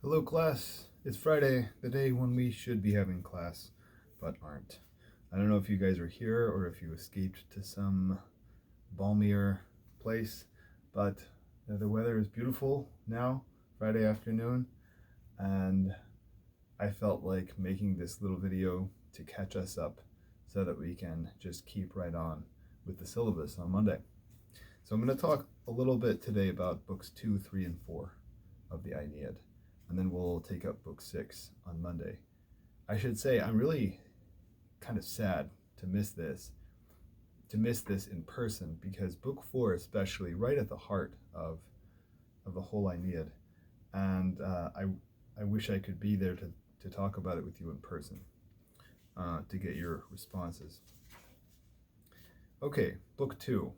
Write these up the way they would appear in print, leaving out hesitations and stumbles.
Hello, class. It's Friday, the day when we should be having class, but aren't. I don't know if you guys are here or if you escaped to some balmier place, but the weather is beautiful now, Friday afternoon, and I felt like making this little video to catch us up so that we can just keep right on with the syllabus on Monday. So I'm going to talk a little bit today about books 2, 3, and 4 of the Aeneid, and then we'll take up book 6 on Monday. I should say I'm really kind of sad to miss this in person, because book 4 especially right at the heart of the whole Aeneid, and I wish I could be there to talk about it with you in person, to get your responses. Okay, book 2.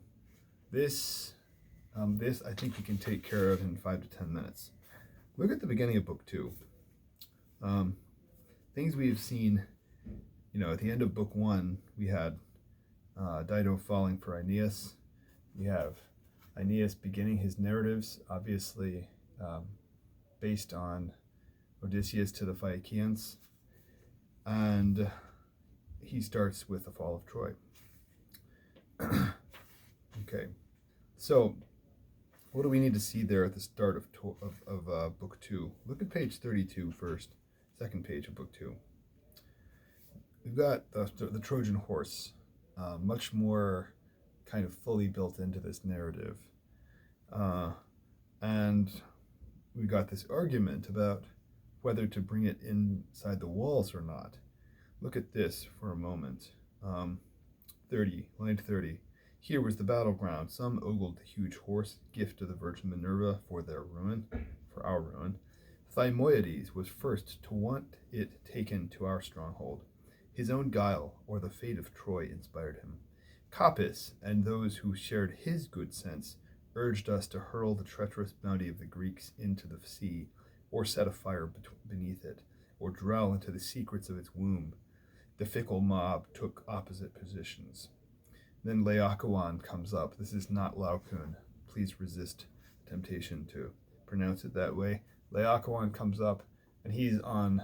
This I think we can take care of in 5 to 10 minutes. Look at the beginning of book 2. Things we have seen, at the end of book 1, we had Dido falling for Aeneas. We have Aeneas beginning his narratives, obviously based on Odysseus to the Phaeacians, and he starts with the fall of Troy. Okay, so what do we need to see there at the start of book 2? Look at page 32 first, second page of book 2. We've got the Trojan horse, much more kind of fully built into this narrative. And we got this argument about whether to bring it inside the walls or not. Look at this for a moment. 30, line 30. Here was the battleground. Some ogled the huge horse, gift of the Virgin Minerva for our ruin. Thymoides was first to want it taken to our stronghold. His own guile, or the fate of Troy, inspired him. Capys and those who shared his good sense urged us to hurl the treacherous bounty of the Greeks into the sea, or set a fire beneath it, or drown into the secrets of its womb. The fickle mob took opposite positions. Then Laocoon comes up. This is not Laocoon. Please resist temptation to pronounce it that way. Laocoon comes up, and he's on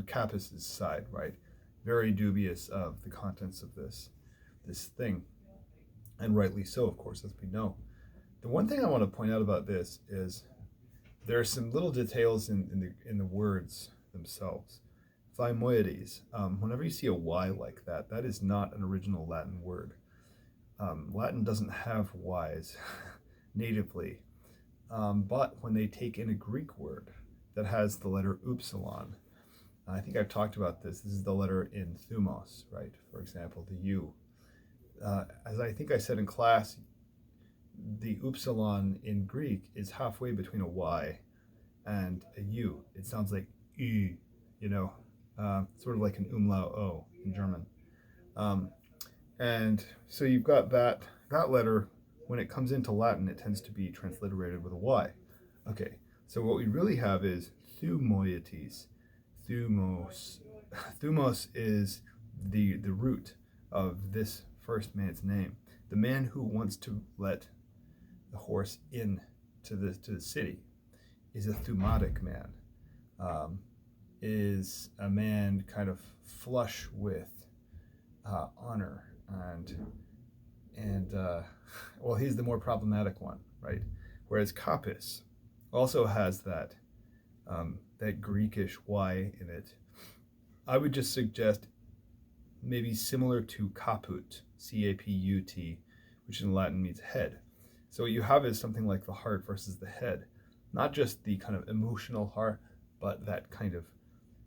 Capys's side, right? Very dubious of the contents of this thing, and rightly so, of course, as we know. The one thing I want to point out about this is there are some little details in the words themselves. Thymoides. Whenever you see a Y like that, that is not an original Latin word. Latin doesn't have Y's natively, but when they take in a Greek word that has the letter upsilon, I think I've talked about this. This is the letter in thumos, right? For example, the U. As I think I said in class, the upsilon in Greek is halfway between a Y and a U. It sounds like Ü, sort of like an umlaut O in German. And so you've got that letter. When it comes into Latin, it tends to be transliterated with a Y. Okay, so what we really have is Thumoietes. Thumos is the root of this first man's name. The man who wants to let the horse in to the city is a thumatic man. Is a man kind of flush with honor and well, he's the more problematic one, right? Whereas Capys also has that Greekish Y in it. I would just suggest maybe similar to caput, C-A-P-U-T, which in Latin means head. So what you have is something like the heart versus the head, not just the kind of emotional heart, but that kind of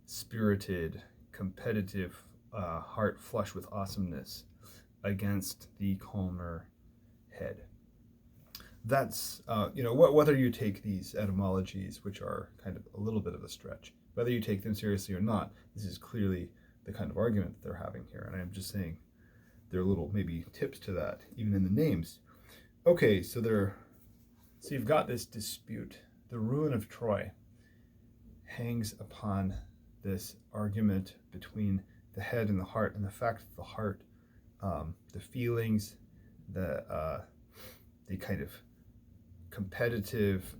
spirited, competitive heart flush with awesomeness against the calmer head. That's, whether you take these etymologies, which are kind of a little bit of a stretch, whether you take them seriously or not, this is clearly the kind of argument that they're having here. And I'm just saying there are little maybe tips to that, even in the names. Okay, so you've got this dispute. The ruin of Troy hangs upon this argument between the head and the heart, and the fact that the heart, the feelings, the kind of competitive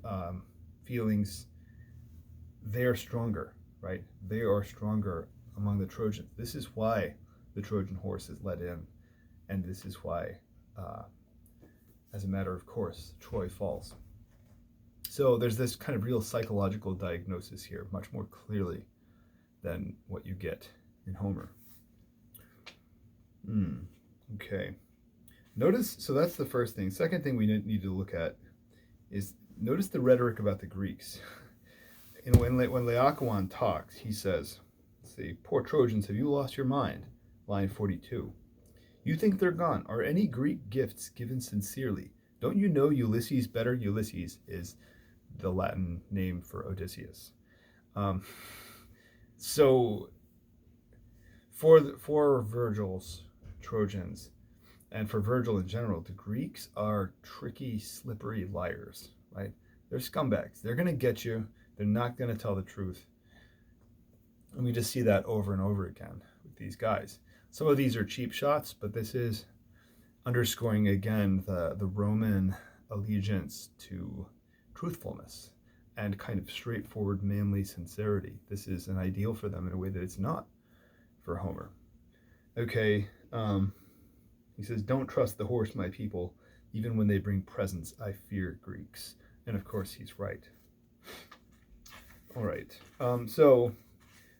feelings they are stronger, right? They are stronger among the Trojans. This is why the Trojan horse is let in, and this is why, uh, as a matter of course, Troy falls. So there's this kind of real psychological diagnosis here, much more clearly than what you get in Homer. Okay. Notice, so that's the first thing. Second thing we need to look at is notice the rhetoric about the Greeks. And when Laocoon talks, he says, let's see, poor Trojans, have you lost your mind? Line 42. You think they're gone. Are any Greek gifts given sincerely? Don't you know Ulysses better? Ulysses is the Latin name for Odysseus. So for Virgil's Trojans, and for Virgil in general, the Greeks are tricky, slippery liars, right? They're scumbags. They're going to get you. They're not going to tell the truth. And we just see that over and over again with these guys. Some of these are cheap shots, but this is underscoring again the Roman allegiance to truthfulness and kind of straightforward, manly sincerity. This is an ideal for them in a way that it's not for Homer. Okay, he says, don't trust the horse, my people. Even when they bring presents, I fear Greeks. And of course, he's right. All right. So,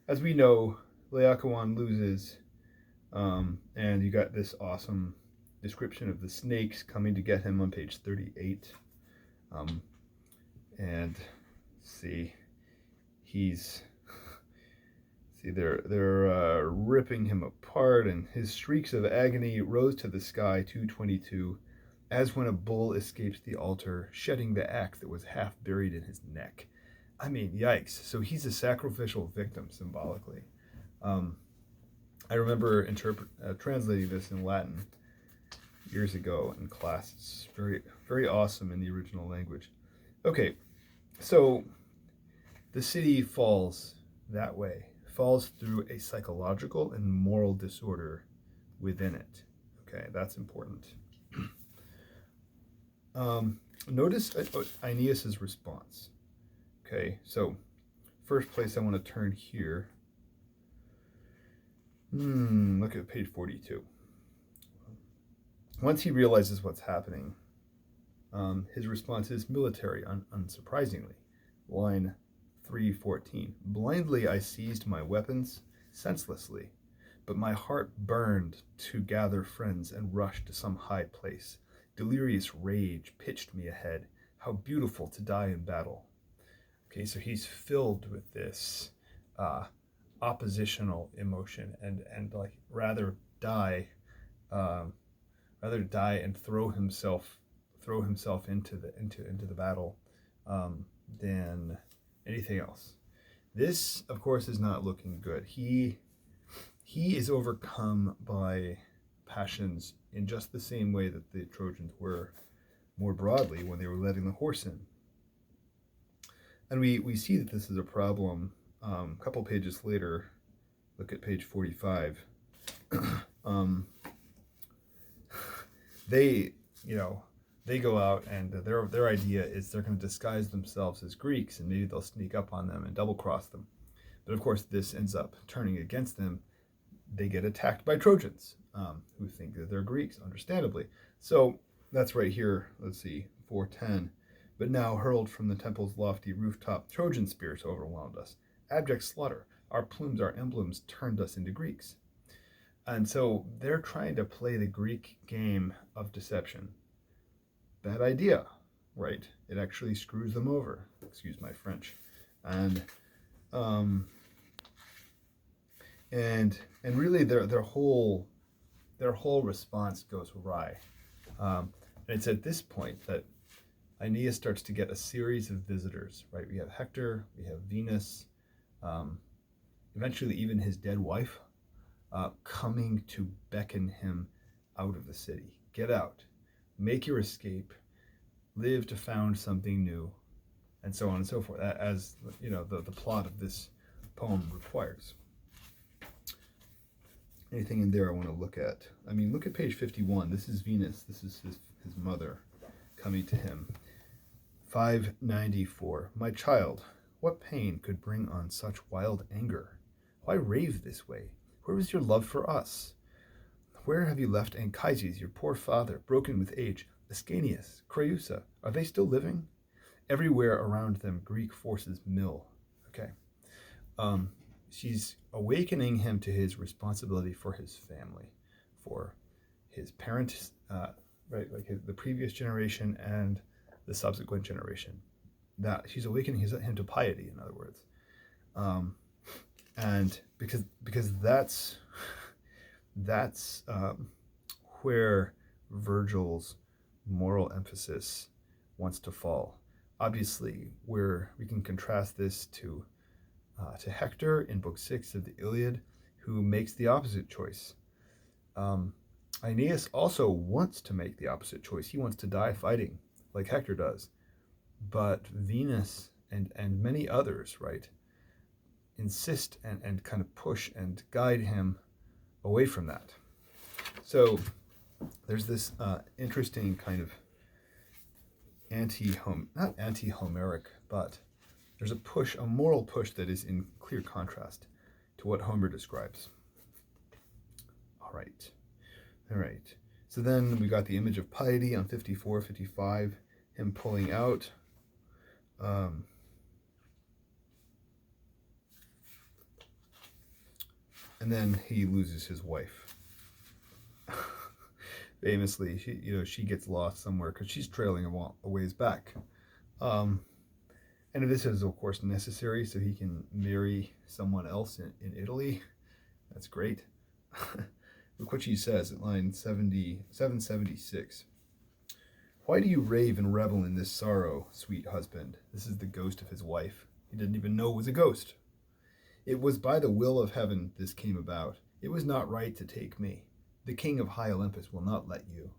as we know, Laocoon loses, and you got this awesome description of the snakes coming to get him on page 38. And see, they're ripping him apart, and his shrieks of agony rose to the sky. 222, as when a bull escapes the altar, shedding the axe that was half buried in his neck. I mean, yikes. So he's a sacrificial victim symbolically. I remember translating this in Latin years ago in class. It's very, very awesome in the original language. Okay, so the city falls that way, falls through a psychological and moral disorder within it. Okay, that's important. Notice Aeneas's response. Okay, so first place I want to turn here. Look at page 42. Once he realizes what's happening, his response is military, unsurprisingly. Line 314. Blindly I seized my weapons, senselessly, but my heart burned to gather friends and rush to some high place. Delirious rage pitched me ahead. How beautiful to die in battle. Okay, so he's filled with this oppositional emotion and like rather die and throw himself into the battle than anything else. This, of course, is not looking good. He is overcome by passions in just the same way that the Trojans were more broadly when they were letting the horse in. And we see that this is a problem a couple pages later. Look at page 45. They go out, and their idea is they're going to disguise themselves as Greeks, and maybe they'll sneak up on them and double cross them. But of course, this ends up turning against them. They get attacked by Trojans who think that they're Greeks, understandably. So that's right here. Let's see, 410. But now, hurled from the temple's lofty rooftop, Trojan spears overwhelmed us. Abject slaughter. Our plumes, our emblems turned us into Greeks. And so they're trying to play the Greek game of deception. Bad idea, right? It actually screws them over. Excuse my French. And really their whole response goes awry. And it's at this point that Aeneas starts to get a series of visitors, right? We have Hector, we have Venus, eventually even his dead wife, coming to beckon him out of the city. Get out, make your escape, live to found something new, and so on and so forth, as you know, the plot of this poem requires. Anything in there I want to look at? I mean, look at page 51. This is Venus. This is his mother coming to him. 594. My child, What pain could bring on such wild anger? Why rave this way? Where is your love for us? Where have you left Anchises, your poor father, broken with age? Ascanius, Creusa, are they still living? Everywhere around them, Greek forces mill. Okay. Um, she's awakening him to his responsibility for his family, for his parents, right, like the previous generation and the subsequent generation. That she's awakening him to piety, in other words, and because that's where Virgil's moral emphasis wants to fall. Obviously, we can contrast this to Hector in Book 6 of the Iliad, who makes the opposite choice. Aeneas also wants to make the opposite choice. He wants to die fighting, like Hector does. But Venus and many others, right, insist and kind of push and guide him away from that. So there's this interesting kind of not anti-Homeric, but there's a moral push that is in clear contrast to what Homer describes. All right. So then we got the image of piety on 54, 55, him pulling out. And then he loses his wife. Famously, she gets lost somewhere because she's trailing a ways back. And this is, of course, necessary so he can marry someone else in Italy. That's great. Look what she says at line 776. Why do you rave and revel in this sorrow, sweet husband? This is the ghost of his wife. He didn't even know it was a ghost. It was by the will of heaven this came about. It was not right to take me. The king of high Olympus will not let you.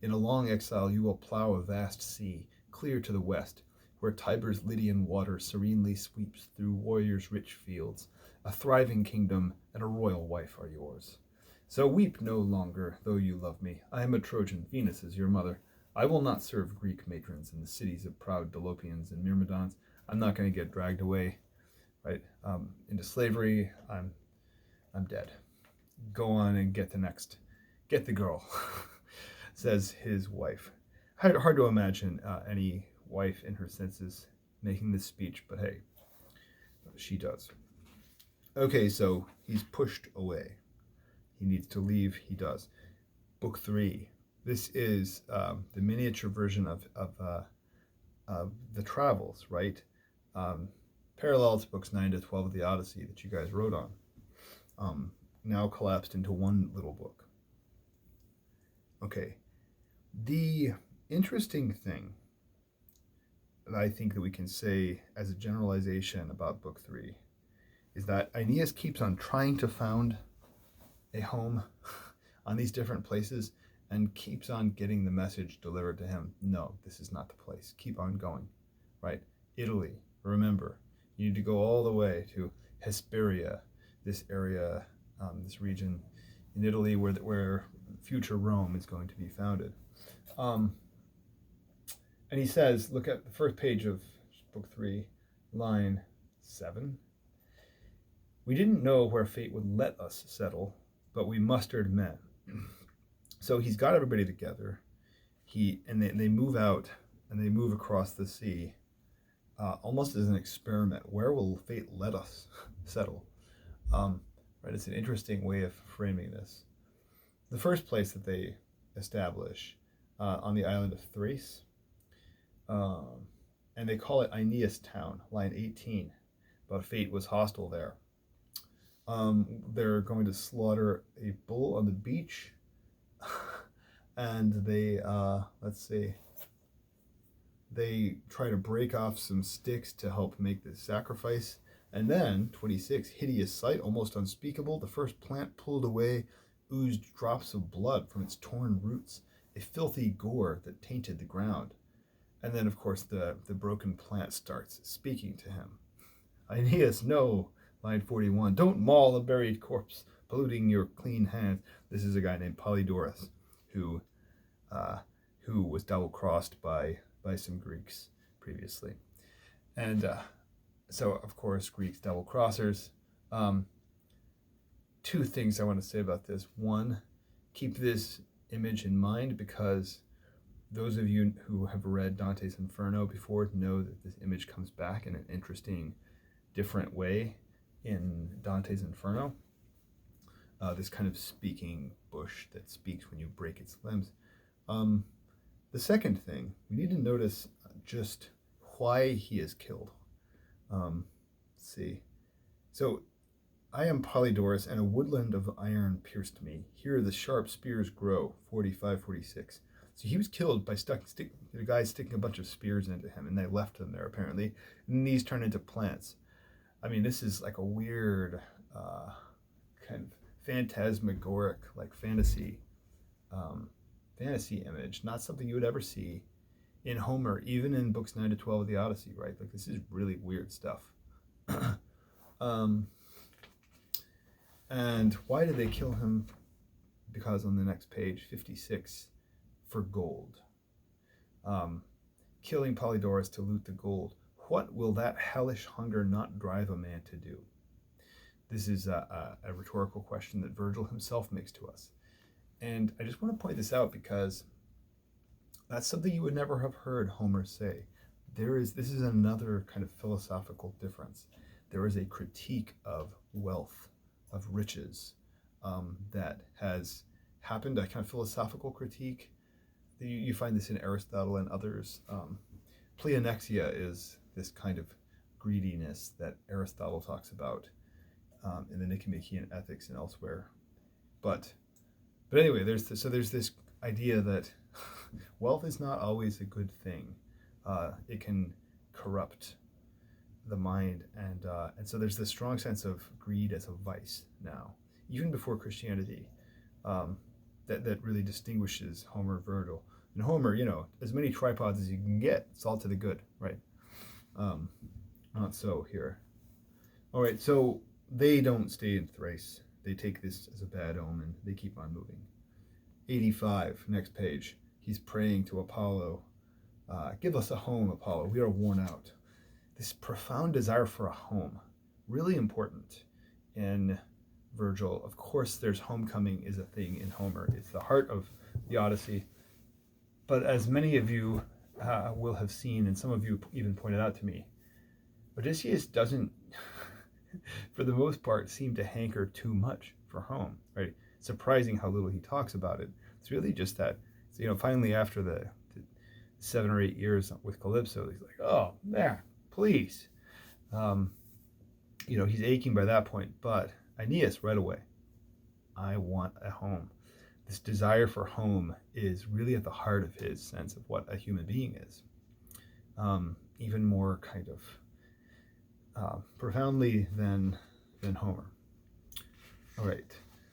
In a long exile you will plow a vast sea, clear to the west, where Tiber's Lydian water serenely sweeps through warriors' rich fields. A thriving kingdom and a royal wife are yours. So weep no longer, though you love me. I am a Trojan, Venus is your mother. I will not serve Greek matrons in the cities of proud Dolopians and Myrmidons. I'm not going to get dragged away, right, into slavery. I'm dead. Go on and get the girl, says his wife. Hard to imagine any wife in her senses making this speech, but hey, she does. Okay, so he's pushed away. He needs to leave. He does. Book 3. This is the miniature version of the travels, right? Parallel to books 9 to 12 of the Odyssey that you guys wrote on. Now collapsed into one little book. Okay. The interesting thing that I think that we can say as a generalization about book 3 is that Aeneas keeps on trying to found a home on these different places and keeps on getting the message delivered to him. No, this is not the place. Keep on going, right? Italy, remember, you need to go all the way to Hesperia, this area, this region in Italy where future Rome is going to be founded. And he says, look at the first page of book 3, line 7. We didn't know where fate would let us settle, but we mustered men. So he's got everybody together. They move out and they move across the sea, almost as an experiment. Where will fate let us settle? Right, it's an interesting way of framing this. The first place that they establish on the island of Thrace, and they call it Aeneas Town, line 18. But fate was hostile there. They're going to slaughter a bull on the beach, and they they try to break off some sticks to help make the sacrifice. And then 26, hideous sight, almost unspeakable. The first plant pulled away oozed drops of blood from its torn roots, a filthy gore that tainted the ground. And then, of course, the broken plant starts speaking to him. Aeneas, no, line 41, don't maul a buried corpse, polluting your clean hands. This is a guy named Polydorus, who was double-crossed by some Greeks previously. And So, of course, Greeks double crossers. Um, Two things I want to say about this. One, keep this image in mind because those of you who have read Dante's Inferno before know that this image comes back in an interesting, different way in Dante's Inferno. This kind of speaking bush that speaks when you break its limbs. The second thing, we need to notice just why he is killed. Let's see. So, I am Polydorus, and a woodland of iron pierced me. Here the sharp spears grow, 45, 46. So he was killed by the guy sticking a bunch of spears into him, and they left them there, apparently. And these turn into plants. I mean, this is like a weird kind of phantasmagoric, like fantasy image. Not something you would ever see in Homer, even in books 9 to 12 of the Odyssey, right? Like, this is really weird stuff. And why did they kill him? Because on the next page, 56, for gold. Killing Polydorus to loot the gold. What will that hellish hunger not drive a man to do? This is a rhetorical question that Virgil himself makes to us. And I just want to point this out because that's something you would never have heard Homer say. This is another kind of philosophical difference. There is a critique of wealth, of riches, that has happened, a kind of philosophical critique. You find this in Aristotle and others. Pleonexia is this kind of greediness that Aristotle talks about in the Nicomachean Ethics and elsewhere. But anyway, there's this idea that wealth is not always a good thing. It can corrupt the mind, and so there's this strong sense of greed as a vice now, even before Christianity, that really distinguishes Homer, Virgil. And Homer, as many tripods as you can get, it's all to the good, right? Not so here. All right, so they don't stay in Thrace. They take this as a bad omen. They keep on moving. 85, next page. He's praying to Apollo. Give us a home, Apollo. We are worn out. This profound desire for a home, really important in Virgil. Of course, there's homecoming is a thing in Homer. It's the heart of the Odyssey. But as many of you will have seen, and some of you even pointed out to me, Odysseus doesn't, for the most part, seem to hanker too much for home, right? Surprising how little he talks about it. It's really just that, finally after the 7 or 8 years with Calypso, he's like, oh, there, please. He's aching by that point, but Aeneas right away, I want a home. This desire for home is really at the heart of his sense of what a human being is. Even more kind of profoundly than Homer. All right.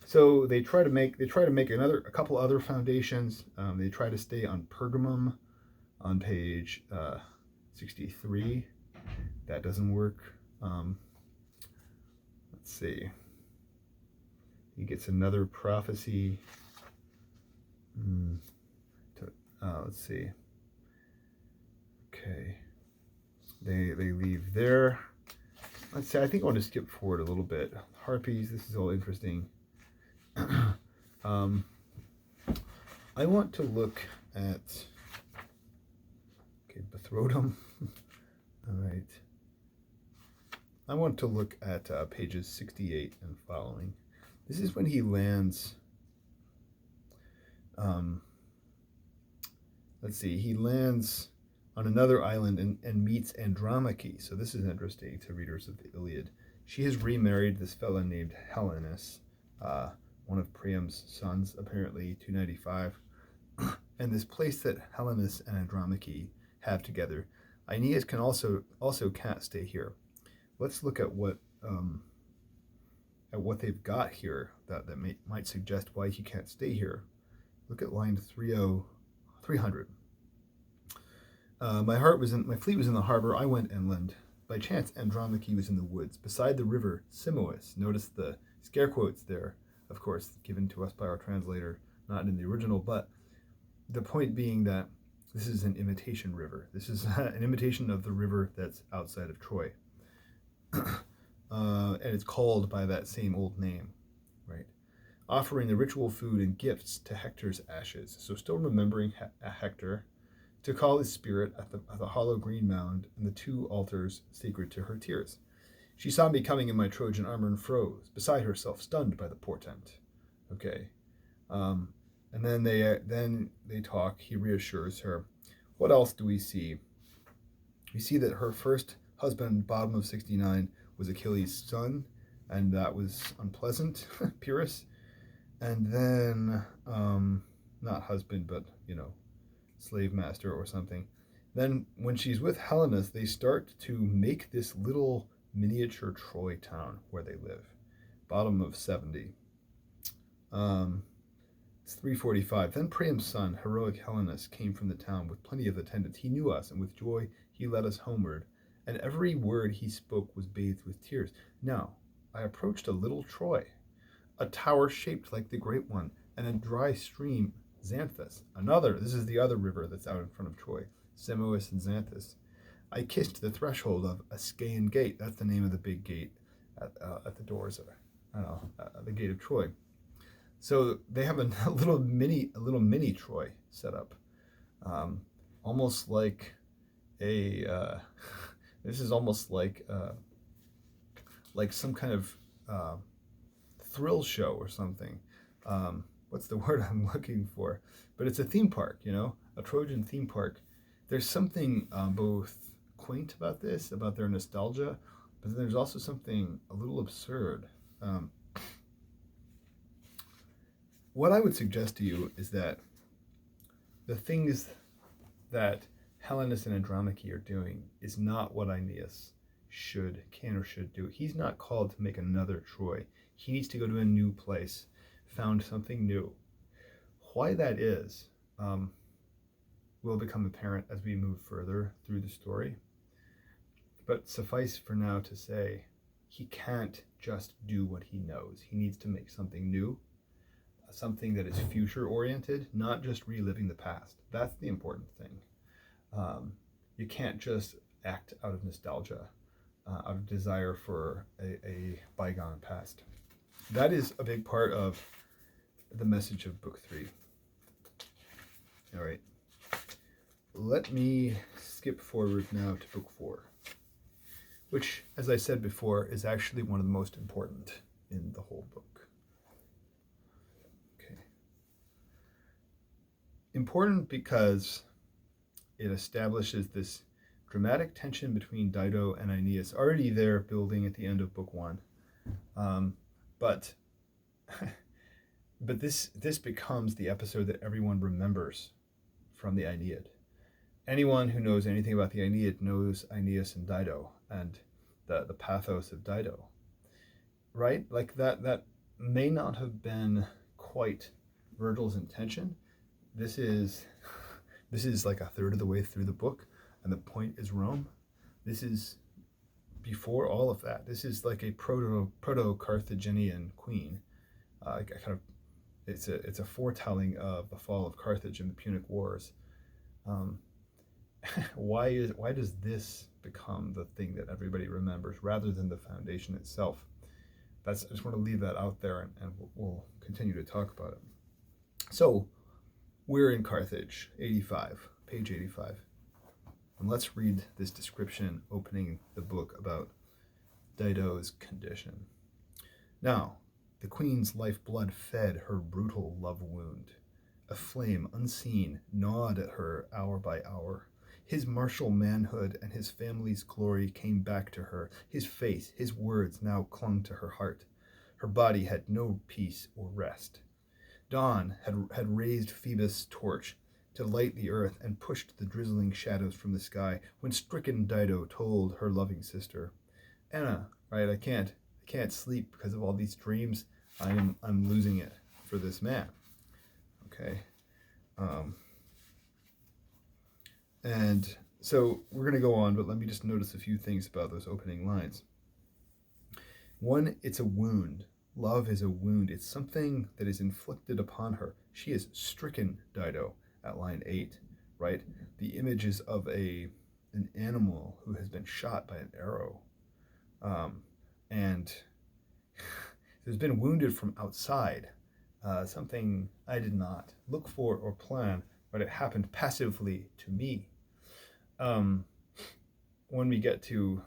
So they try to make a couple other foundations. They try to stay on Pergamum on page 63. That doesn't work. Let's see. He gets another prophecy. Let's see. Okay. They leave there. Let's see. I think I want to skip forward a little bit. Harpies. This is all interesting. I want to look at. Okay, Bethrodum. All right. I want to look at pages 68 and following. This is when he lands. Let's see. He lands on another island and meets Andromache. So this is interesting to readers of the Iliad. She has remarried this fellow named Helenus, one of Priam's sons, apparently 295. And this place that Helenus and Andromache have together, Aeneas can also can't stay here. Let's look at what they've got here that might suggest why he can't stay here. Look at line 300. My fleet was in the harbor. I went inland. By chance, Andromache was in the woods beside the river Simois. Notice the scare quotes there, of course, given to us by our translator, not in the original. But the point being that this is an imitation river. This is an imitation of the river that's outside of Troy. and it's called by that same old name, right? Offering the ritual food and gifts to Hector's ashes. So still remembering Hector, to call his spirit at the hollow green mound and the two altars sacred to her tears. She saw me coming in my Trojan armor and froze, beside herself, stunned by the portent. Okay. Um, and then they talk. He reassures her. What else do we see? We see that her first husband, bottom of 69, was Achilles' son, and that was unpleasant, Pyrrhus. And then, not husband, but, slave master or something. Then, when she's with Helenus, they start to make this little miniature Troy town where they live. Bottom of 70. It's 3:45. Then Priam's son, heroic Helenus, came from the town with plenty of attendants. He knew us, and with joy he led us homeward, and every word he spoke was bathed with tears. Now I approached a little Troy, a tower shaped like the great one, and a dry stream, Xanthus. This is the other river that's out in front of Troy, Simois and Xanthus. I kissed the threshold of Ascaean Gate. That's the name of the big gate at the doors of, the gate of Troy. So they have a little mini Troy set up, almost like a. This is almost like some kind of thrill show or something. What's the word I'm looking for? But it's a theme park, a Trojan theme park. There's something both quaint about this, about their nostalgia, but then there's also something a little absurd. What I would suggest to you is that the things that Helenus and Andromache are doing is not what Aeneas can or should do. He's not called to make another Troy. He needs to go to a new place, found something new. Why that is will become apparent as we move further through the story. But suffice for now to say, he can't just do what he knows. He needs to make something new, something that is future-oriented, not just reliving the past. That's the important thing. You can't just act out of nostalgia, out of desire for a bygone past. That is a big part of the message of Book 3. All right. Let me skip forward now to Book 4, which, as I said before, is actually one of the most important in the whole book. Okay. Important because it establishes this dramatic tension between Dido and Aeneas, already there building at the end of Book 1. But this becomes the episode that everyone remembers from the Aeneid. Anyone who knows anything about the Aeneid knows Aeneas and Dido and the pathos of Dido, right? Like that may not have been quite Virgil's intention. This is like a third of the way through the book, and the point is Rome. This is before all of that. This is like a proto-Carthaginian queen. It's a foretelling of the fall of Carthage and the Punic Wars. Why does this become the thing that everybody remembers rather than the foundation itself? I just want to leave that out there, and we'll continue to talk about it. So we're in Carthage, page 85. And let's read this description opening the book about Dido's condition. Now, the queen's lifeblood fed her brutal love wound. A flame unseen gnawed at her hour by hour. His martial manhood and his family's glory came back to her. His face, his words now clung to her heart. Her body had no peace or rest. Dawn had raised Phoebus' torch to light the earth and pushed the drizzling shadows from the sky when stricken Dido told her loving sister, Anna, right, I can't sleep because of all these dreams. I'm losing it for this man. Okay. And so we're going to go on, but let me just notice a few things about those opening lines. One, it's a wound. Love is a wound. It's something that is inflicted upon her. She is stricken, Dido, at line 8, right? The image is of an animal who has been shot by an arrow. who's been wounded from outside, something I did not look for or plan, but it happened passively to me. When we get to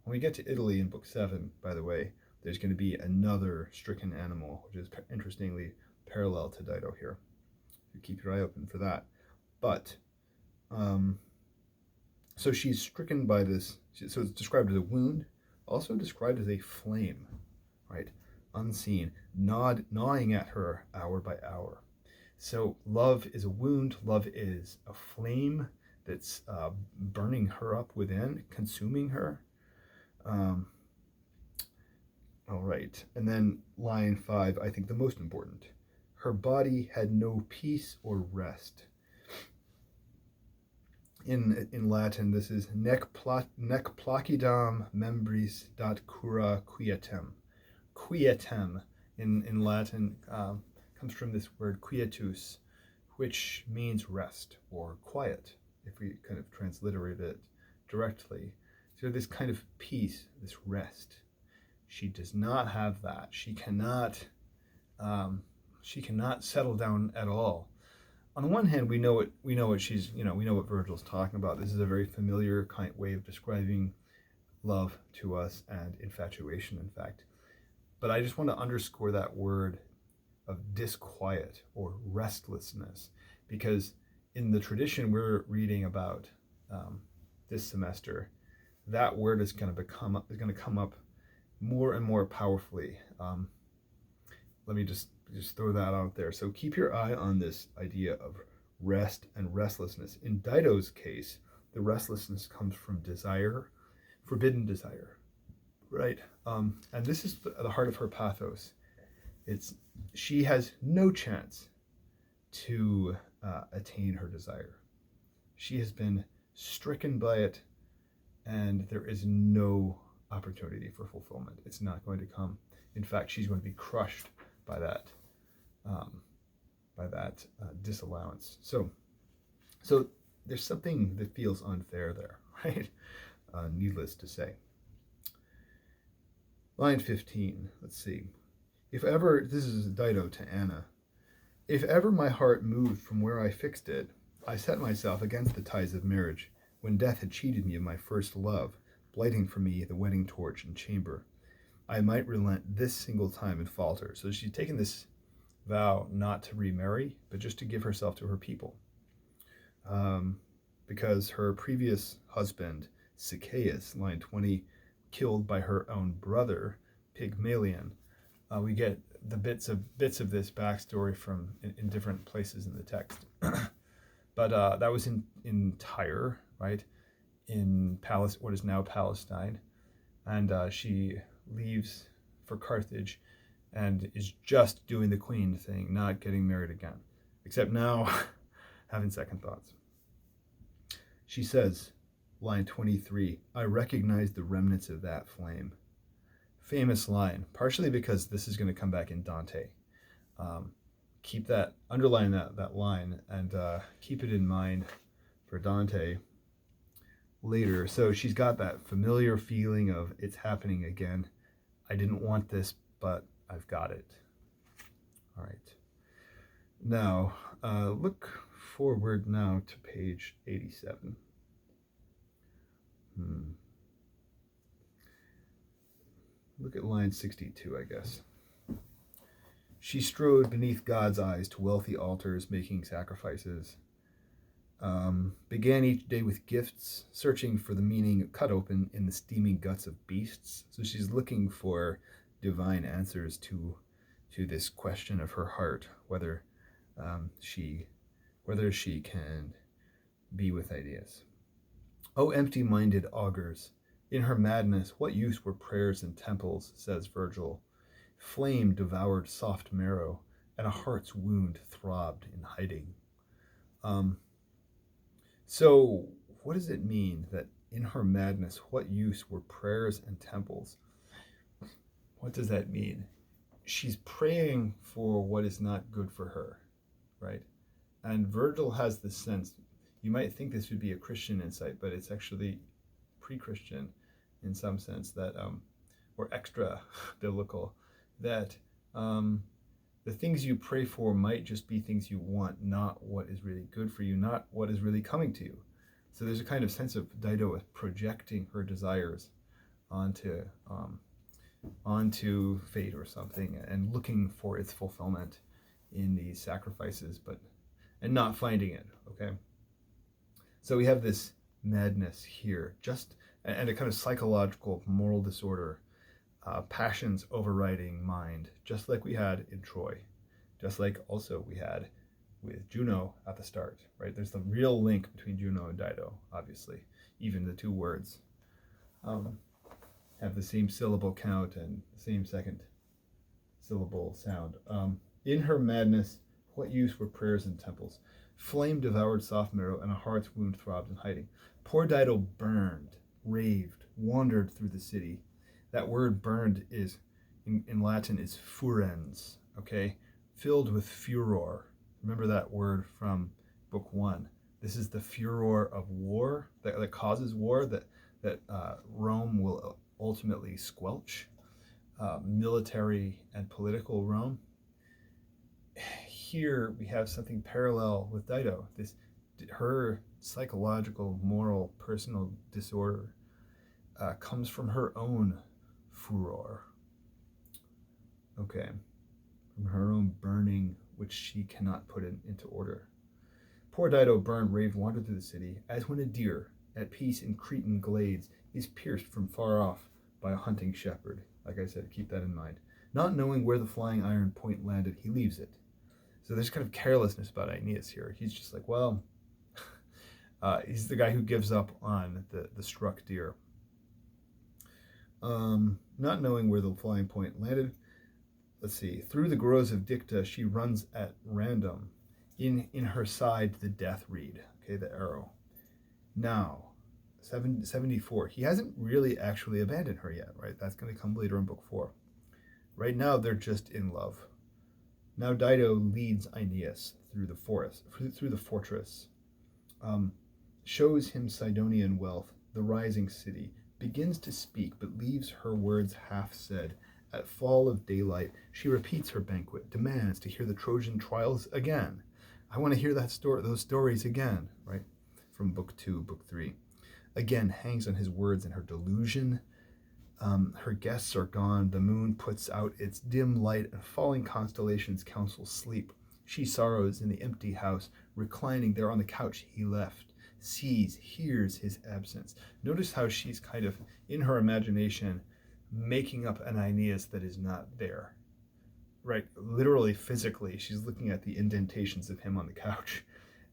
Italy in book 7, by the way, there's going to be another stricken animal, which is interestingly parallel to Dido here. So keep your eye open for that. But so she's stricken by this. So it's described as a wound, also described as a flame, right? Unseen, gnawing at her hour by hour. So love is a wound. Love is a flame that's burning her up within, consuming her. All right, and then line 5, I think the most important. Her body had no peace or rest. In Latin, this is nec placidam membris dat cura quietem. Quietem in Latin comes from this word quietus, which means rest or quiet, if we kind of transliterate it directly. So this kind of peace, this rest, she does not have that. She cannot settle down at all. On the one hand, we know what Virgil's talking about. This is a very familiar kind way of describing love to us, and infatuation, in fact. But I just want to underscore that word of disquiet or restlessness, because in the tradition we're reading about this semester, that word is going to come up more and more powerfully. Let me just throw that out there. So keep your eye on this idea of rest and restlessness. In Dido's case, the restlessness comes from desire, forbidden desire, right? And this is the heart of her pathos. She has no chance to attain her desire. She has been stricken by it, and there is no opportunity for fulfillment. It's not going to come. In fact, she's going to be crushed by that disallowance. So there's something that feels unfair there, right? Needless to say. Line 15. Let's see. If ever, this is Dido to Anna. If ever my heart moved from where I fixed it, I set myself against the ties of marriage, when death had cheated me of my first love, blighting for me the wedding torch and chamber. I might relent this single time and falter. So she's taken this vow not to remarry, but just to give herself to her people. Because her previous husband, Sichaeus, line 20, killed by her own brother, Pygmalion. We get the bits of this backstory from in different places in the text. But that was in Tyre, right? In what is now Palestine. And she leaves for Carthage and is just doing the queen thing, not getting married again, except now having second thoughts. She says, line 23, I recognize the remnants of that flame. Famous line, partially because this is going to come back in Dante. Underline that line, and keep it in mind for Dante later. So she's got that familiar feeling of it's happening again. I didn't want this, but I've got it. All right. Now, look forward now to page 87. Look at line 62, I guess. She strode beneath God's eyes to wealthy altars, making sacrifices. Began each day with gifts, searching for the meaning cut open in the steaming guts of beasts. So she's looking for divine answers to this question of her heart, whether she can be with Aeneas. O empty-minded augurs, in her madness, what use were prayers and temples, says Virgil. Flame devoured soft marrow, and a heart's wound throbbed in hiding. So what does it mean that in her madness, what use were prayers and temples? What does that mean? She's praying for what is not good for her, right? And Virgil has this sense, you might think this would be a Christian insight, but it's actually pre-Christian in some sense, that or extra biblical, that the things you pray for might just be things you want, not what is really good for you, not what is really coming to you. So there's a kind of sense of Dido projecting her desires onto onto fate or something, and looking for its fulfillment in these sacrifices, and not finding it. Okay, so we have this madness here, and a kind of psychological moral disorder, passions overriding mind, just like we had in Troy, just like also we had with Juno at the start, right? There's the real link between Juno and Dido, obviously. Even the two words have the same syllable count and the same second syllable sound. In her madness, what use were prayers and temples? Flame devoured soft marrow, and a heart's wound throbbed in hiding. Poor Dido burned, raved, wandered through the city. That word burned is, in Latin, is furens, okay? Filled with furor. Remember that word from book 1. This is the furor of war that causes war, that Rome will ultimately squelch, military and political Rome. Here we have something parallel with Dido. Her psychological, moral, personal disorder comes from her own furor. Okay, from her own burning, which she cannot put into order. Poor Dido burned, raved, wandered through the city, as when a deer, at peace in Cretan glades, is pierced from far off by a hunting shepherd. Like I said, keep that in mind. Not knowing where the flying iron point landed, he leaves it. So there's kind of carelessness about Aeneas here. He's just like, well, he's the guy who gives up on the struck deer. Not knowing where the flying point landed, let's see, through the groves of Dicta, she runs at random. In her side, the death reed, okay, the arrow. Now, 74, he hasn't really actually abandoned her yet, right? That's going to come later in book 4. Right now, they're just in love. Now Dido leads Aeneas through the fortress, shows him Sidonian wealth, the rising city, begins to speak, but leaves her words half said. At fall of daylight, she repeats her banquet, demands to hear the Trojan trials again. I want to hear those stories again, right? From book 2, book 3. Again, hangs on his words and her delusion. Her guests are gone. The moon puts out its dim light, and falling constellations counsel sleep. She sorrows in the empty house, reclining there on the couch he left, sees, hears his absence. Notice how she's kind of, in her imagination, making up an Aeneas that is not there, right? Literally, physically, she's looking at the indentations of him on the couch,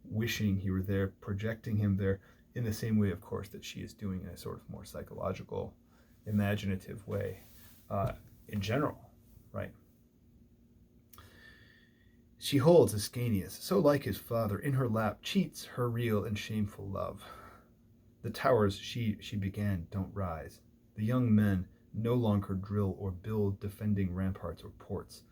wishing he were there, projecting him there, in the same way, of course, that she is doing in a sort of more psychological, imaginative way in general, right? She holds Ascanius, so like his father, in her lap, cheats her real and shameful love. The towers she began don't rise. The young men no longer drill or build defending ramparts or ports.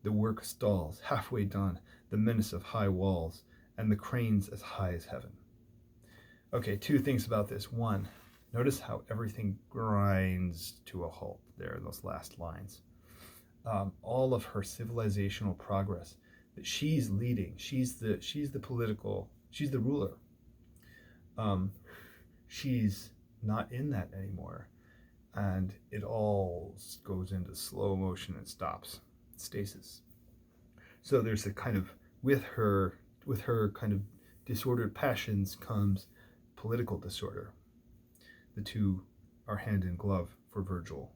The work stalls, halfway done, the menace of high walls, and the cranes as high as heaven. Okay, 2 things about this. 1, notice how everything grinds to a halt there in those last lines. All of her civilizational progress that she's leading, she's the ruler. She's not in that anymore, and it all goes into slow motion and stops, stasis. So there's a kind of, with her kind of disordered passions comes political disorder. The 2 are hand in glove for Virgil.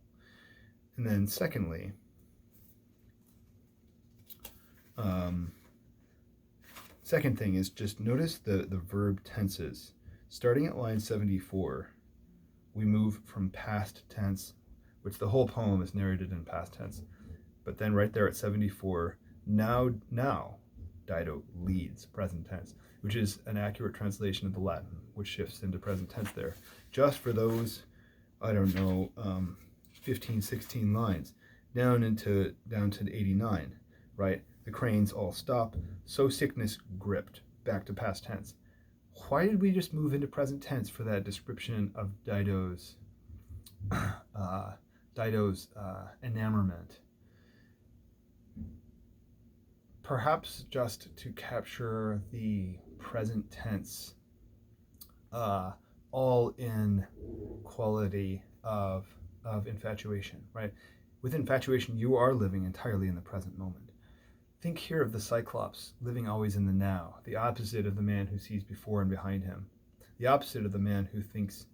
And then secondly, second thing is just notice the verb tenses. Starting at line 74, we move from past tense, which the whole poem is narrated in past tense. But then right there at 74, now Dido leads, present tense, which is an accurate translation of the Latin, which shifts into present tense there. Just for those, 15, 16 lines, down to 89, right? The cranes all stop, so sickness gripped, back to past tense. Why did we just move into present tense for that description of Dido's enamorment? perhaps just to capture the present tense, all in quality of infatuation, right? With infatuation, you are living entirely in the present moment. Think here of the Cyclops living always in the now, the opposite of the man who sees before and behind him, the opposite of the man who thinks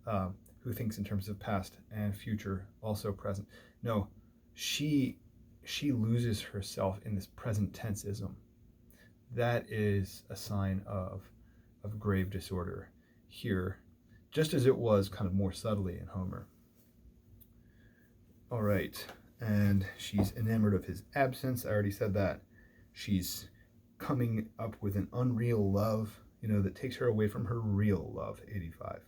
in terms of past and future, also present. No, she loses herself in this present tenseism. That is a sign of grave disorder here, just as it was kind of more subtly in Homer. All right, and she's enamored of his absence. I already said that. She's coming up with an unreal love, that takes her away from her real love, 85.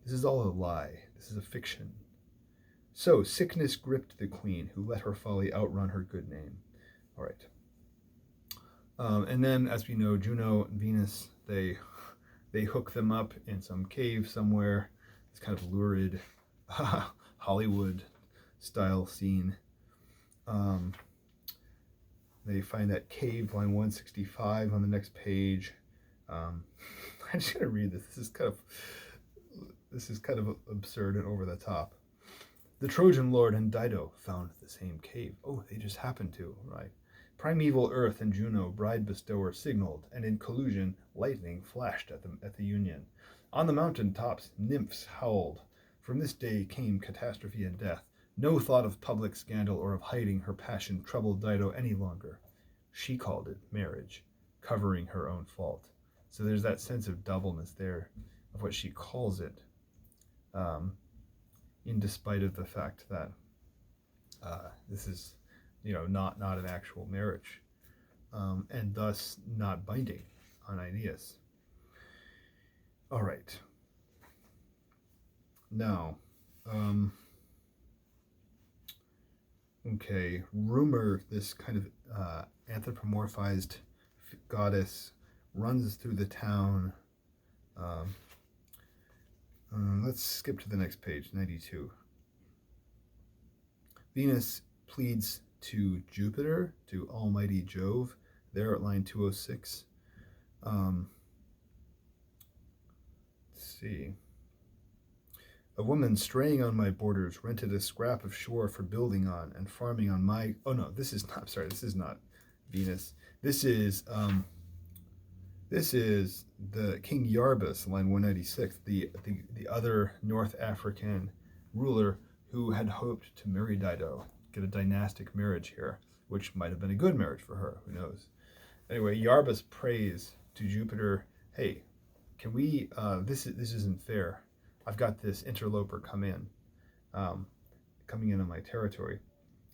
This is all a lie. This is a fiction. So sickness gripped the queen, who let her folly outrun her good name. All right. And then, as we know, Juno and Venus, they hook them up in some cave somewhere. It's kind of lurid Hollywood-style scene. They find that cave, line 165 on the next page. I'm just gonna read this. This is kind of absurd and over the top. The Trojan lord and Dido found the same cave. Oh, they just happened to, right? Primeval Earth and Juno, bride bestower, signaled, and in collusion, lightning flashed at the union. On the mountain tops, nymphs howled. From this day came catastrophe and death. No thought of public scandal or of hiding her passion troubled Dido any longer. She called it marriage, covering her own fault. So there's that sense of doubleness there, of what she calls it, in despite of the fact that this is, not an actual marriage, and thus not binding on Aeneas. All right. Now, okay, rumor, this kind of anthropomorphized goddess, runs through the town. Let's skip to the next page, 92. Venus pleads to Jupiter, to Almighty Jove, there at line 206. Let's see. A woman straying on my borders rented a scrap of shore for building on and farming on my... Oh no, this is not Venus. This is the King Yarbus, line 196, the other North African ruler who had hoped to marry Dido, get a dynastic marriage here, which might have been a good marriage for her, who knows. Anyway, Yarbus prays to Jupiter, hey, can we, this isn't fair. I've got this interloper coming in on my territory.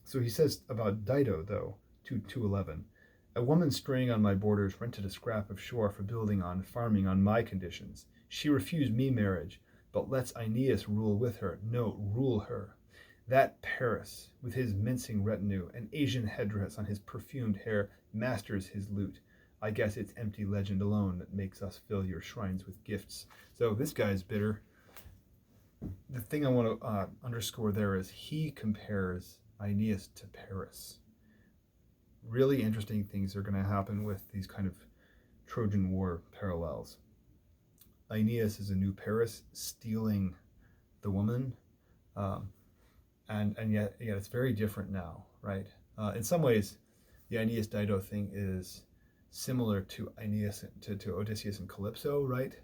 So he says about Dido, though, 211, a woman straying on my borders rented a scrap of shore for building on, farming on my conditions. She refused me marriage, but lets Aeneas rule with her. No, rule her. That Paris, with his mincing retinue, an Asian headdress on his perfumed hair, masters his lute. I guess it's empty legend alone that makes us fill your shrines with gifts. So this guy's bitter. The thing I want to underscore there is he compares Aeneas to Paris. Really interesting things are going to happen with these kind of Trojan War parallels. Aeneas is a new Paris, stealing the woman, and yet it's very different now, right? In some ways, the Aeneas Dido thing is similar to Aeneas to Odysseus and Calypso, right?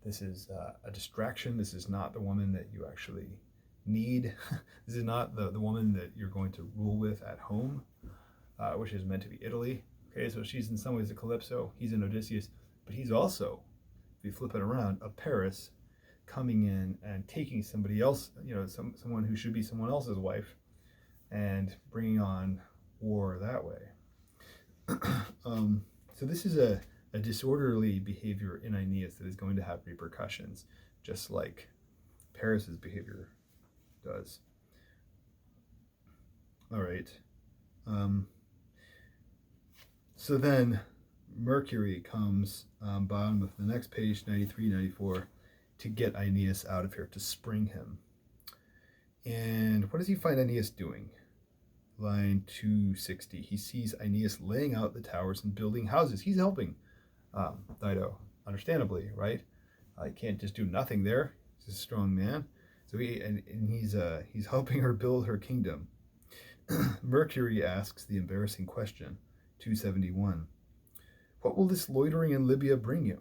This is a distraction. This is not the woman that you actually need. This is not the woman that you're going to rule with at home, which is meant to be Italy. Okay, so she's in some ways a Calypso. He's an Odysseus, but he's also, if you flip it around, a Paris coming in and taking somebody else, someone who should be someone else's wife, and bringing on war that way. So this is a disorderly behavior in Aeneas that is going to have repercussions, just like Paris's behavior does. All right. So then Mercury comes bottom of the next page, 93, 94, to get Aeneas out of here, to spring him. And what does he find Aeneas doing? line 260. He sees Aeneas laying out the towers and building houses. He's helping Dido, understandably, right? He can't just do nothing there. He's a strong man. So he's helping her build her kingdom. Mercury asks the embarrassing question, 271. What will this loitering in Libya bring you?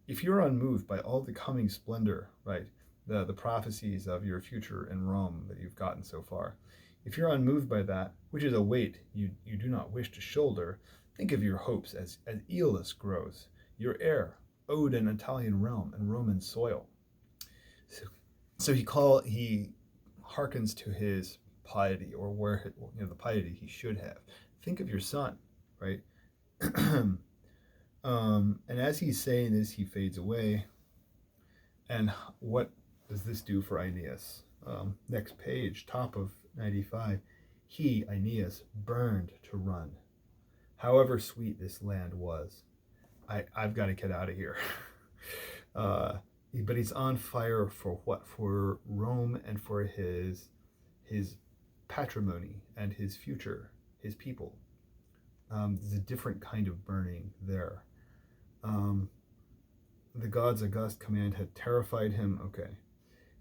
If you're unmoved by all the coming splendor, right, the prophecies of your future in Rome that you've gotten so far, if you're unmoved by that, which is a weight you do not wish to shoulder, think of your hopes as Aeolus grows, your heir, owed an Italian realm and Roman soil. So he hearkens to his piety, or where the piety he should have. Think of your son, right? And as he's saying this, he fades away. And what does this do for Aeneas? Next page, top of 95. He, Aeneas, burned to run. However sweet this land was, I've got to get out of here. But he's on fire for what? For Rome and for his patrimony and his future, his people. There's a different kind of burning there. The gods' august command had terrified him. Okay.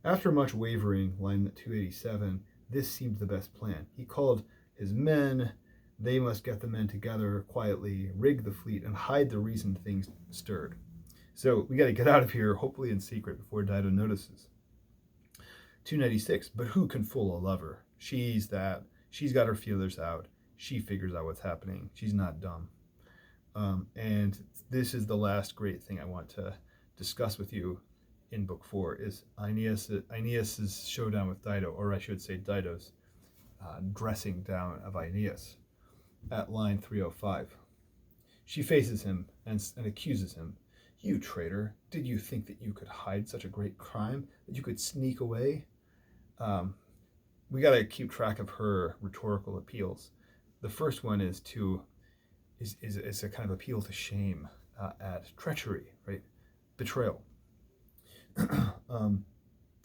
After much wavering, line 287, this seemed the best plan. He called his men. They must get the men together quietly, rig the fleet, and hide the reason things stirred. So we got to get out of here, hopefully in secret, before Dido notices. 296, but who can fool a lover? She's got her feelers out. She figures out what's happening. She's not dumb. And this is the last great thing I want to discuss with you in book 4 is Aeneas's showdown with Dido, or I should say Dido's dressing down of Aeneas at line 305. She faces him and accuses him. You traitor, did you think that you could hide such a great crime, that you could sneak away? We got to keep track of her rhetorical appeals. The first one is a kind of appeal to shame at treachery, right? Betrayal.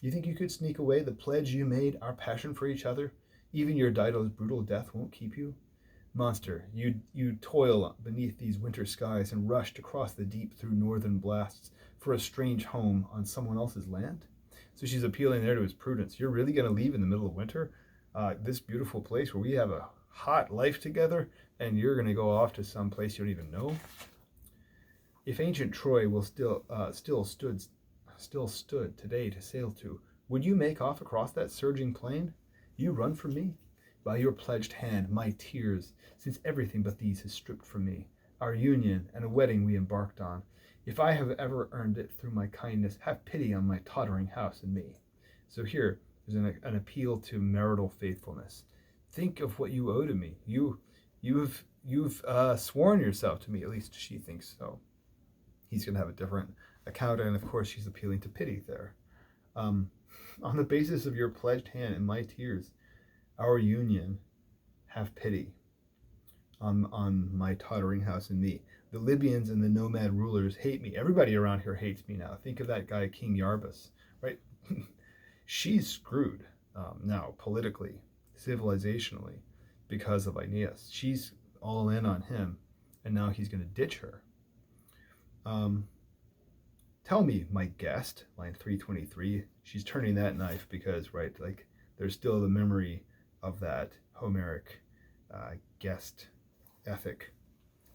You think you could sneak away the pledge you made, our passion for each other? Even your Dido's brutal death won't keep you? Monster, you toil beneath these winter skies and rushed across the deep through northern blasts for a strange home on someone else's land? So she's appealing there to his prudence. You're really going to leave in the middle of winter this beautiful place where we have a hot life together, and you're going to go off to some place you don't even know? If ancient Troy will still stood today to sail to, would you make off across that surging plain? You run from me? By your pledged hand, my tears, since everything but these is stripped from me, our union and a wedding we embarked on, if I have ever earned it through my kindness, have pity on my tottering house and me. So here is an appeal to marital faithfulness. Think of what you owe to me. You've sworn yourself to me, at least she thinks so. He's going to have a different account, and of course she's appealing to pity there. On the basis of your pledged hand and my tears, our union, have pity on my tottering house and me. The Libyans and the nomad rulers hate me. Everybody around here hates me now. Think of that guy, King Yarbus, right? She's screwed now, politically, civilizationally, because of Aeneas. She's all in on him, and now he's going to ditch her. Tell me, my guest, line 323. She's turning that knife because, right, like there's still the memory of that Homeric guest ethic.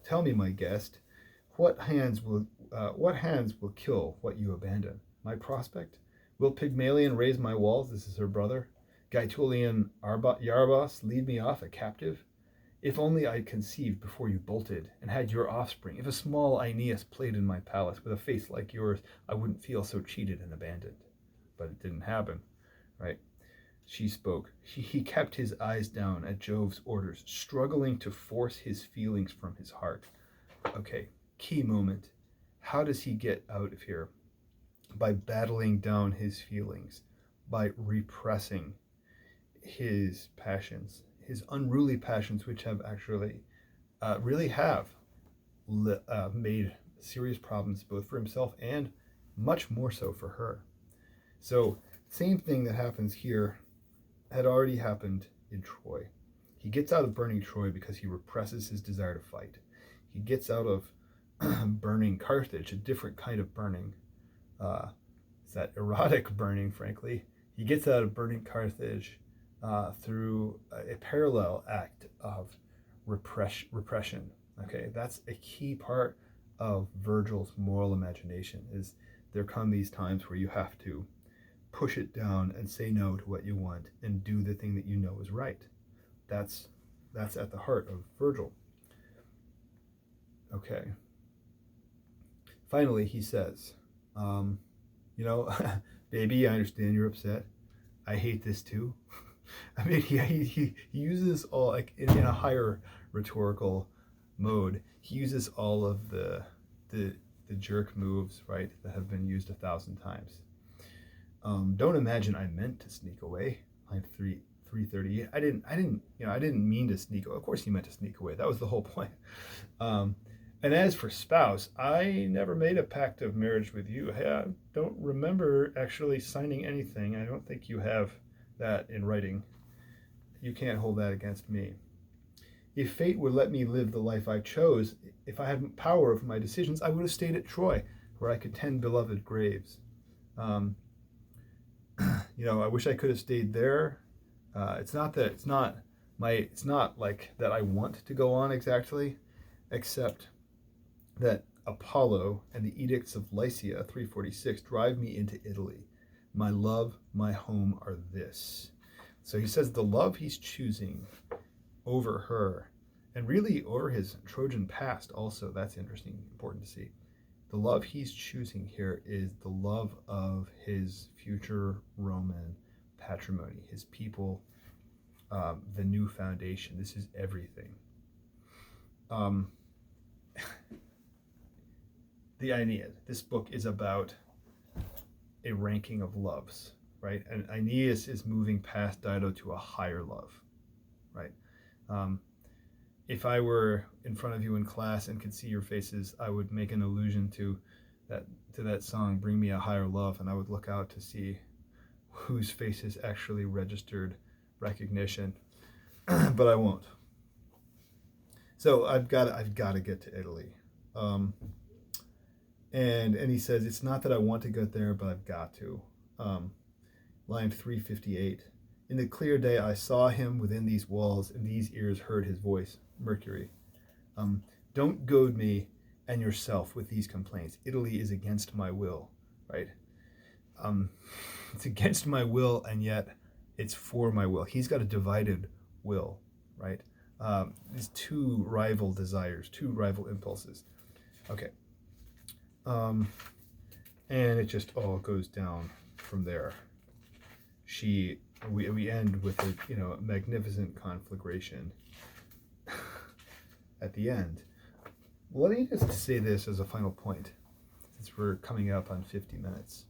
Tell me, my guest, what hands will kill what you abandon? My prospect? Will Pygmalion raise my walls? This is her brother. Gaetulian Yarbos lead me off a captive? If only I'd conceived before you bolted and had your offspring. If a small Aeneas played in my palace with a face like yours, I wouldn't feel so cheated and abandoned. But it didn't happen, right? She spoke. He kept his eyes down at Jove's orders, struggling to force his feelings from his heart. Okay, key moment. How does he get out of here? By battling down his feelings, by repressing his passions, his unruly passions, which have actually really have made serious problems both for himself and much more so for her. So same thing that happens here had already happened in Troy. He gets out of burning Troy because he represses his desire to fight. He gets out of burning Carthage, a different kind of burning. It's that erotic burning, frankly. He gets out of burning Carthage through a parallel act of repression. Okay, that's a key part of Virgil's moral imagination. Is there come these times where you have to push it down and say no to what you want and do the thing that you know is right. That's at the heart of Virgil. Okay. Finally, he says, baby, I understand you're upset. I hate this too. I mean, he uses all, like in a higher rhetorical mode, he uses all of the jerk moves, right, that have been used 1,000 times. Don't imagine I meant to sneak away. Line 330. I didn't mean to sneak away. Of course he meant to sneak away. That was the whole point. And as for spouse, I never made a pact of marriage with you. I don't remember actually signing anything. I don't think you have that in writing. You can't hold that against me. If fate would let me live the life I chose, if I had power over my decisions, I would have stayed at Troy, where I could tend beloved graves. I wish I could have stayed there. It's not like that I want to go on exactly, except that Apollo and the edicts of Lycia 346 drive me into Italy. My love, my home are this. So he says the love he's choosing over her, and really over his Trojan past also, that's interesting, important to see. The love he's choosing here is the love of his future Roman patrimony, his people, the new foundation. This is everything. The Aeneid. This book is about a ranking of loves, right? And Aeneas is moving past Dido to a higher love, right? If I were in front of you in class and could see your faces, I would make an allusion to that song, Bring Me a Higher Love, and I would look out to see whose faces actually registered recognition, but I won't. So I've got to get to Italy. And he says, it's not that I want to get there, but I've got to. Line 358. In the clear day I saw him within these walls, and these ears heard his voice. Mercury. Don't goad me and yourself with these complaints. Italy is against my will, right? It's against my will, and yet it's for my will. He's got a divided will, right? These two rival desires, two rival impulses. Okay. And it just all goes down from there. We end with a magnificent conflagration at the end. Let me just say this as a final point, since we're coming up on 50 minutes.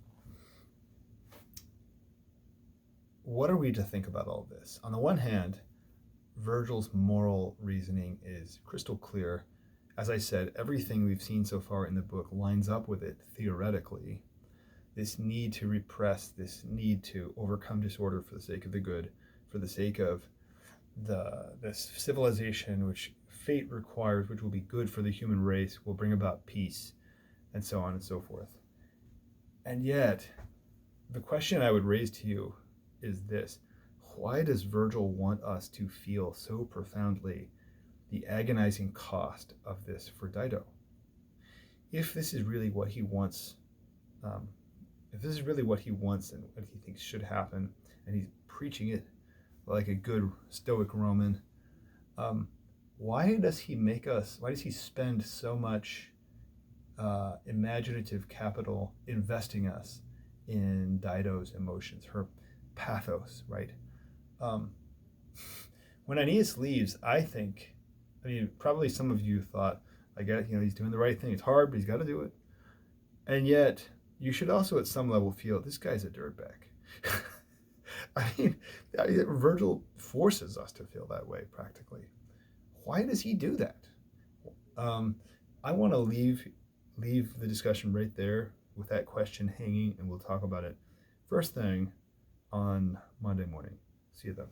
What are we to think about all this? On the one hand, Virgil's moral reasoning is crystal clear. As I said, everything we've seen so far in the book lines up with it theoretically. This need to repress, this need to overcome disorder for the sake of the good, for the sake of this civilization which fate requires, which will be good for the human race, will bring about peace, and so on and so forth. And yet, the question I would raise to you is this: why does Virgil want us to feel so profoundly the agonizing cost of this for Dido? If this is really what he wants, and what he thinks should happen, and he's preaching it like a good Stoic Roman, why does he spend so much imaginative capital investing us in Dido's emotions, her pathos, right? When Aeneas leaves, probably some of you thought, I get, he's doing the right thing. It's hard, but he's got to do it. And yet, you should also at some level feel this guy's a dirtbag. Virgil forces us to feel that way practically. Why does he do that? I want to leave the discussion right there with that question hanging, and we'll talk about it first thing on Monday morning. See you then.